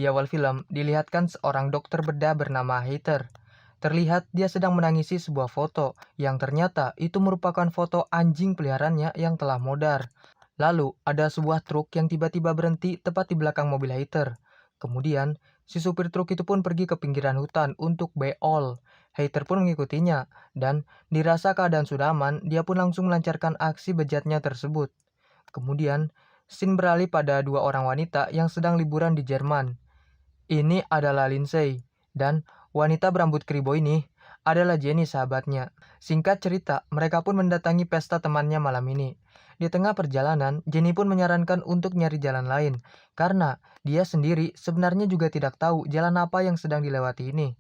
Di awal film, dilihatkan seorang dokter bedah bernama Heather. Terlihat dia sedang menangisi sebuah foto, yang ternyata itu merupakan foto anjing peliharaannya yang telah modar. Lalu, ada sebuah truk yang tiba-tiba berhenti tepat di belakang mobil Heather. Kemudian, si supir truk itu pun pergi ke pinggiran hutan untuk beol. Heather pun mengikutinya, dan dirasa keadaan sudah aman, dia pun langsung melancarkan aksi bejatnya tersebut. Kemudian, scene beralih pada dua orang wanita yang sedang liburan di Jerman. Ini adalah Lindsay, dan wanita berambut keribo ini adalah Jenny sahabatnya. Singkat cerita, mereka pun mendatangi pesta temannya malam ini. Di tengah perjalanan, Jenny pun menyarankan untuk nyari jalan lain, karena dia sendiri sebenarnya juga tidak tahu jalan apa yang sedang dilewati ini.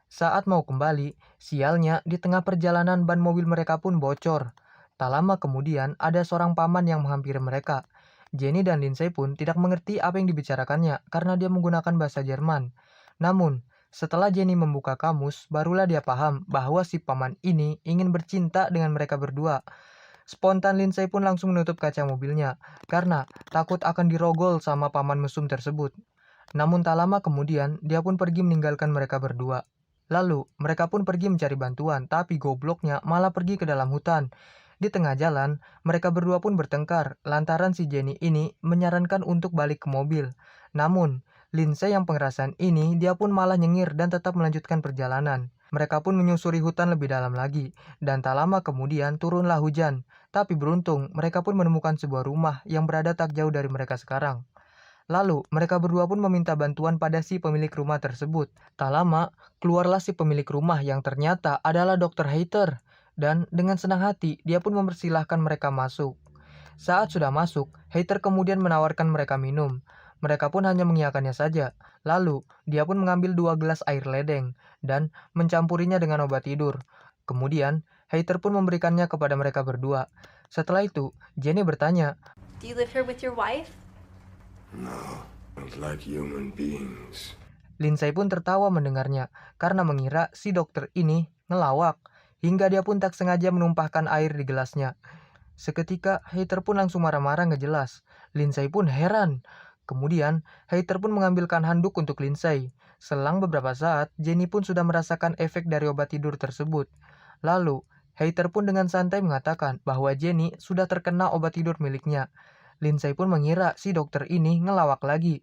Saat mau kembali, sialnya di tengah perjalanan ban mobil mereka pun bocor. Tak lama kemudian, ada seorang paman yang menghampiri mereka. Jenny dan Lindsay pun tidak mengerti apa yang dibicarakannya karena dia menggunakan bahasa Jerman. Namun, setelah Jenny membuka kamus, barulah dia paham bahwa si paman ini ingin bercinta dengan mereka berdua. Spontan Lindsay pun langsung menutup kaca mobilnya karena takut akan dirogol sama paman mesum tersebut. Namun tak lama kemudian, dia pun pergi meninggalkan mereka berdua. Lalu, mereka pun pergi mencari bantuan, tapi gobloknya malah pergi ke dalam hutan. Di tengah jalan, mereka berdua pun bertengkar, lantaran si Jenny ini menyarankan untuk balik ke mobil. Namun, Lindsay yang pengerasan ini, dia pun malah nyengir dan tetap melanjutkan perjalanan. Mereka pun menyusuri hutan lebih dalam lagi, dan tak lama kemudian turunlah hujan. Tapi beruntung, mereka pun menemukan sebuah rumah yang berada tak jauh dari mereka sekarang. Lalu, mereka berdua pun meminta bantuan pada si pemilik rumah tersebut. Tak lama, keluarlah si pemilik rumah yang ternyata adalah Dr. Heather. Dan dengan senang hati, dia pun mempersilahkan mereka masuk. Saat sudah masuk, Heather kemudian menawarkan mereka minum. Mereka pun hanya mengiyakannya saja. Lalu, dia pun mengambil 2 gelas air ledeng dan mencampurinya dengan obat tidur. Kemudian, Heather pun memberikannya kepada mereka berdua. Setelah itu, Jenny bertanya, Do you live here with your wife? No, not like human beings. Lindsay pun tertawa mendengarnya karena mengira si dokter ini ngelawak, hingga dia pun tak sengaja menumpahkan air di gelasnya. Seketika, Heather pun langsung marah-marah nggak jelas. Lindsay pun heran. Kemudian, Heather pun mengambilkan handuk untuk Lindsay. Selang beberapa saat, Jenny pun sudah merasakan efek dari obat tidur tersebut. Lalu, Heather pun dengan santai mengatakan bahwa Jenny sudah terkena obat tidur miliknya. Lindsay pun mengira si dokter ini ngelawak lagi.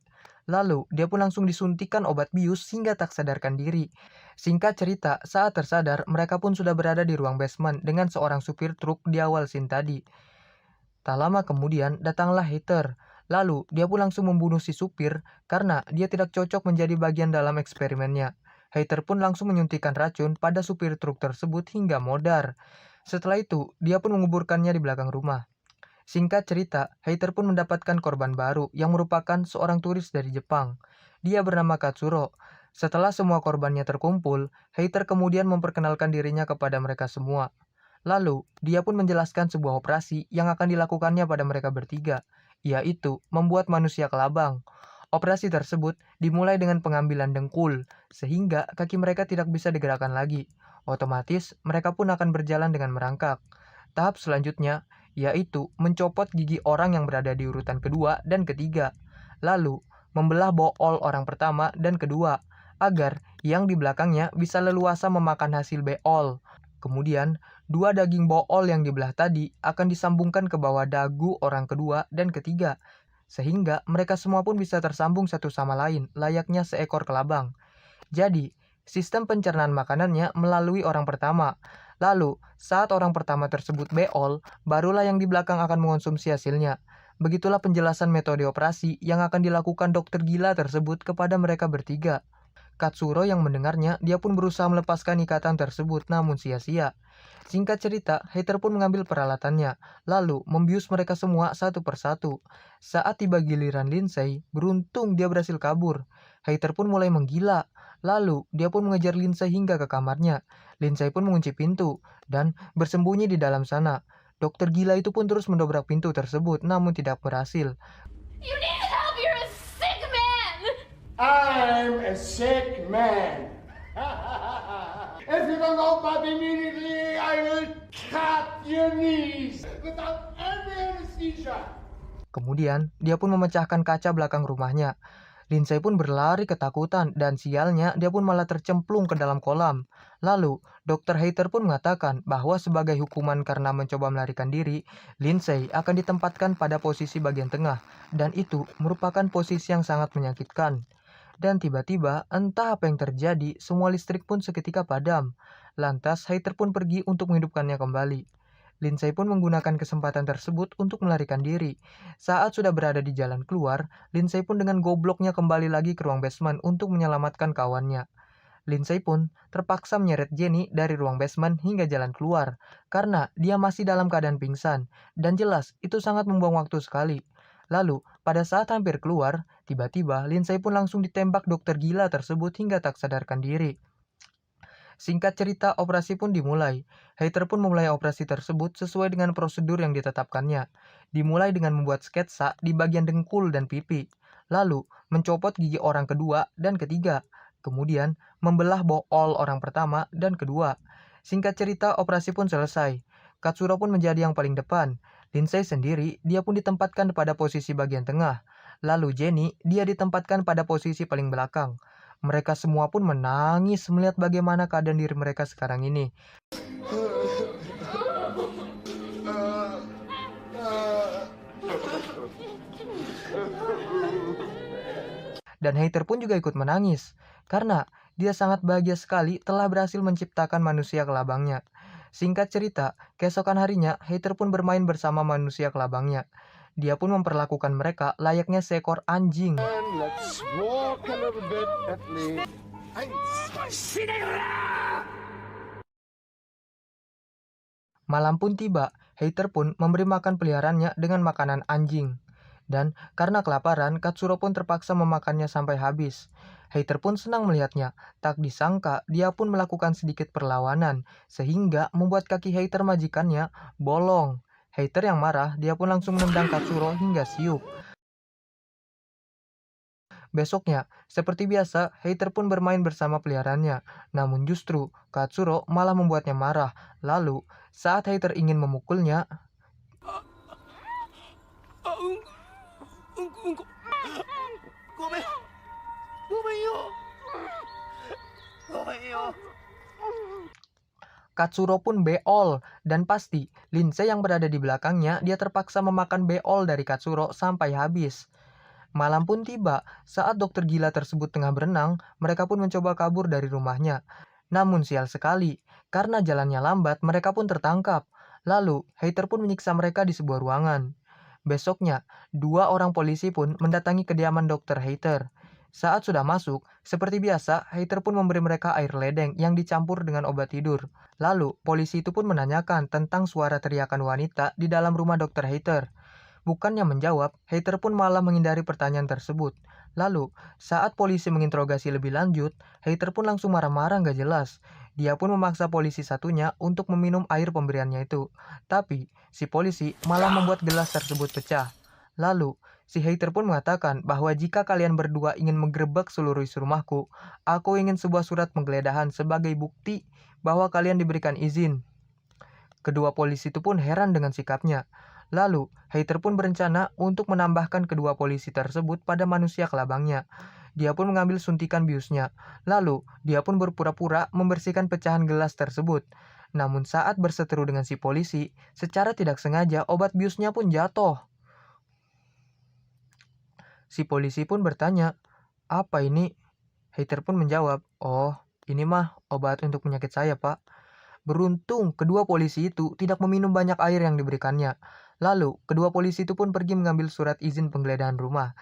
Lalu, dia pun langsung disuntikan obat bius hingga tak sadarkan diri. Singkat cerita, saat tersadar, mereka pun sudah berada di ruang basement dengan seorang supir truk di awal scene tadi. Tak lama kemudian, datanglah Heather. Lalu, dia pun langsung membunuh si supir karena dia tidak cocok menjadi bagian dalam eksperimennya. Heather pun langsung menyuntikkan racun pada supir truk tersebut hingga modar. Setelah itu, dia pun menguburkannya di belakang rumah. Singkat cerita, Heather pun mendapatkan korban baru yang merupakan seorang turis dari Jepang. Dia bernama Katsuro. Setelah semua korbannya terkumpul, Heather kemudian memperkenalkan dirinya kepada mereka semua. Lalu, dia pun menjelaskan sebuah operasi yang akan dilakukannya pada mereka bertiga, yaitu membuat manusia kelabang. Operasi tersebut dimulai dengan pengambilan dengkul, sehingga kaki mereka tidak bisa digerakkan lagi. Otomatis, mereka pun akan berjalan dengan merangkak. Tahap selanjutnya yaitu mencopot gigi orang yang berada di urutan kedua dan ketiga, lalu membelah bool orang pertama dan kedua, agar yang di belakangnya bisa leluasa memakan hasil beol. Kemudian, dua daging bool yang dibelah tadi akan disambungkan ke bawah dagu orang kedua dan ketiga, sehingga mereka semua pun bisa tersambung satu sama lain, layaknya seekor kelabang. Jadi, sistem pencernaan makanannya melalui orang pertama. Lalu, saat orang pertama tersebut beol, barulah yang di belakang akan mengonsumsi hasilnya. Begitulah penjelasan metode operasi yang akan dilakukan dokter gila tersebut kepada mereka bertiga. Katsuro yang mendengarnya, dia pun berusaha melepaskan ikatan tersebut, namun sia-sia. Singkat cerita, Heather pun mengambil peralatannya, lalu membius mereka semua satu persatu. Saat tiba giliran Lindsay, beruntung dia berhasil kabur. Heather pun mulai menggila. Lalu, dia pun mengejar Lindsay hingga ke kamarnya. Lindsay pun mengunci pintu dan bersembunyi di dalam sana. Dokter gila itu pun terus mendobrak pintu tersebut, namun tidak berhasil. You need help! You're a sick man! I'm a sick man. If you don't open immediately, I will cut your knees without any anesthesia. Kemudian, dia pun memecahkan kaca belakang rumahnya. Lindsay pun berlari ketakutan dan sialnya dia pun malah tercemplung ke dalam kolam. Lalu, Dr. Hater pun mengatakan bahwa sebagai hukuman karena mencoba melarikan diri, Lindsay akan ditempatkan pada posisi bagian tengah dan itu merupakan posisi yang sangat menyakitkan. Dan tiba-tiba, entah apa yang terjadi, semua listrik pun seketika padam. Lantas, Hater pun pergi untuk menghidupkannya kembali. Lindsay pun menggunakan kesempatan tersebut untuk melarikan diri. Saat sudah berada di jalan keluar, Lindsay pun dengan gobloknya kembali lagi ke ruang basement untuk menyelamatkan kawannya. Lindsay pun terpaksa menyeret Jenny dari ruang basement hingga jalan keluar, karena dia masih dalam keadaan pingsan, dan jelas itu sangat membuang waktu sekali. Lalu, pada saat hampir keluar, tiba-tiba Lindsay pun langsung ditembak dokter gila tersebut hingga tak sadarkan diri. Singkat cerita, operasi pun dimulai. Hater pun memulai operasi tersebut sesuai dengan prosedur yang ditetapkannya. Dimulai dengan membuat sketsa di bagian dengkul dan pipi. Lalu, mencopot gigi orang kedua dan ketiga. Kemudian, membelah bool orang pertama dan kedua. Singkat cerita, operasi pun selesai. Katsuro pun menjadi yang paling depan. Lindsay sendiri, dia pun ditempatkan pada posisi bagian tengah. Lalu Jenny, dia ditempatkan pada posisi paling belakang. Mereka semua pun menangis melihat bagaimana keadaan diri mereka sekarang ini. Dan Hater pun juga ikut menangis, karena dia sangat bahagia sekali telah berhasil menciptakan manusia kelabangnya. Singkat cerita, keesokan harinya Hater pun bermain bersama manusia kelabangnya. Dia pun memperlakukan mereka layaknya seekor anjing. And let's walk a little bit at least. Malam pun tiba, Hater pun memberi makan peliharaannya dengan makanan anjing. Dan karena kelaparan, Katsuro pun terpaksa memakannya sampai habis. Hater pun senang melihatnya. Tak disangka, dia pun melakukan sedikit perlawanan, sehingga membuat kaki Hater majikannya bolong. Hater yang marah, dia pun langsung menendang Katsuro hingga siup. Besoknya, seperti biasa, Hater pun bermain bersama peliharaannya. Namun justru, Katsuro malah membuatnya marah. Lalu, saat Hater ingin memukulnya, Katsuro pun beol, dan pasti Lindsay yang berada di belakangnya dia terpaksa memakan beol dari Katsuro sampai habis. Malam pun tiba, saat dokter gila tersebut tengah berenang, mereka pun mencoba kabur dari rumahnya. Namun sial sekali, karena jalannya lambat mereka pun tertangkap. Lalu, Hater pun menyiksa mereka di sebuah ruangan. Besoknya, 2 orang polisi pun mendatangi kediaman dokter Hater. Saat sudah masuk, seperti biasa, Hater pun memberi mereka air ledeng yang dicampur dengan obat tidur. Lalu, polisi itu pun menanyakan tentang suara teriakan wanita di dalam rumah dokter Hater. Bukannya menjawab, Hater pun malah menghindari pertanyaan tersebut. Lalu, saat polisi menginterogasi lebih lanjut, Hater pun langsung marah-marah gak jelas. Dia pun memaksa polisi satunya untuk meminum air pemberiannya itu. Tapi, si polisi malah membuat gelas tersebut pecah. Lalu, si Hater pun mengatakan bahwa jika kalian berdua ingin menggerebek seluruh isi rumahku, aku ingin sebuah surat penggeledahan sebagai bukti bahwa kalian diberikan izin. Kedua polisi itu pun heran dengan sikapnya. Lalu, Hater pun berencana untuk menambahkan kedua polisi tersebut pada manusia kelabangnya. Dia pun mengambil suntikan biusnya. Lalu, dia pun berpura-pura membersihkan pecahan gelas tersebut. Namun saat berseteru dengan si polisi, secara tidak sengaja obat biusnya pun jatuh. Si polisi pun bertanya, "Apa ini?" Hater pun menjawab, "Oh, ini mah obat untuk penyakit saya, Pak." Beruntung, kedua polisi itu tidak meminum banyak air yang diberikannya. Lalu, kedua polisi itu pun pergi mengambil surat izin penggeledahan rumah.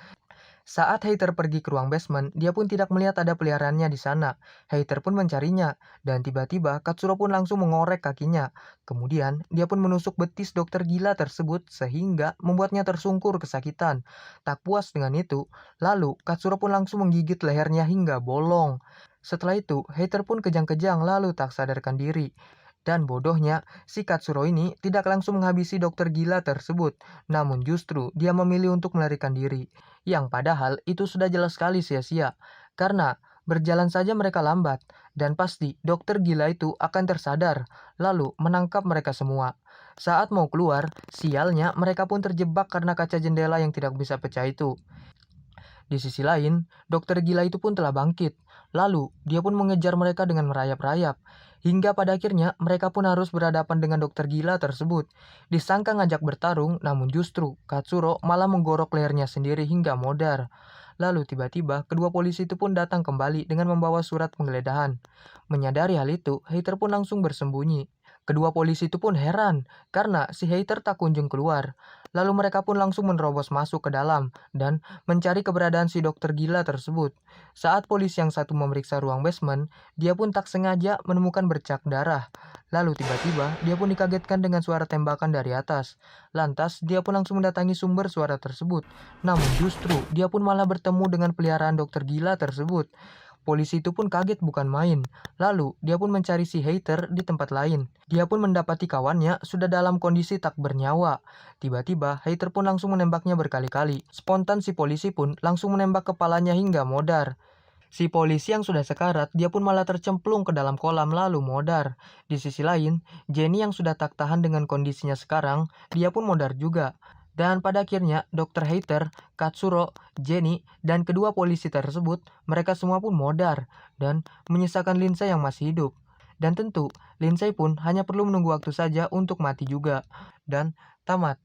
Saat Hater pergi ke ruang basement, dia pun tidak melihat ada peliharaannya di sana. Hater pun mencarinya, dan tiba-tiba Katsuro pun langsung mengorek kakinya. Kemudian, dia pun menusuk betis dokter gila tersebut sehingga membuatnya tersungkur kesakitan. Tak puas dengan itu, lalu Katsuro pun langsung menggigit lehernya hingga bolong. Setelah itu, Hater pun kejang-kejang lalu tak sadarkan diri. Dan bodohnya, si Katsuro ini tidak langsung menghabisi dokter gila tersebut, namun justru dia memilih untuk melarikan diri. Yang padahal itu sudah jelas sekali sia-sia, karena berjalan saja mereka lambat, dan pasti dokter gila itu akan tersadar, lalu menangkap mereka semua. Saat mau keluar, sialnya mereka pun terjebak karena kaca jendela yang tidak bisa pecah itu. Di sisi lain, dokter gila itu pun telah bangkit. Lalu, dia pun mengejar mereka dengan merayap-rayap. Hingga pada akhirnya, mereka pun harus berhadapan dengan dokter gila tersebut. Disangka ngajak bertarung, namun justru Katsuro malah menggorok lehernya sendiri hingga modar. Lalu tiba-tiba, kedua polisi itu pun datang kembali dengan membawa surat penggeledahan. Menyadari hal itu, Hater pun langsung bersembunyi. Kedua polisi itu pun heran, karena si Hater tak kunjung keluar. Lalu mereka pun langsung menerobos masuk ke dalam, dan mencari keberadaan si dokter gila tersebut. Saat polisi yang satu memeriksa ruang basement, dia pun tak sengaja menemukan bercak darah. Lalu tiba-tiba, dia pun dikagetkan dengan suara tembakan dari atas. Lantas, dia pun langsung mendatangi sumber suara tersebut. Namun justru, dia pun malah bertemu dengan peliharaan dokter gila tersebut. Polisi itu pun kaget bukan main. Lalu, dia pun mencari si Hater di tempat lain. Dia pun mendapati kawannya sudah dalam kondisi tak bernyawa. Tiba-tiba, Hater pun langsung menembaknya berkali-kali. Spontan si polisi pun langsung menembak kepalanya hingga modar. Si polisi yang sudah sekarat, dia pun malah tercemplung ke dalam kolam lalu modar. Di sisi lain, Jenny yang sudah tak tahan dengan kondisinya sekarang, dia pun modar juga. Dan pada akhirnya, Dr. Hater, Katsuro, Jenny, dan kedua polisi tersebut, mereka semua pun modar dan menyisakan Lindsay yang masih hidup. Dan tentu, Lindsay pun hanya perlu menunggu waktu saja untuk mati juga. Dan tamat.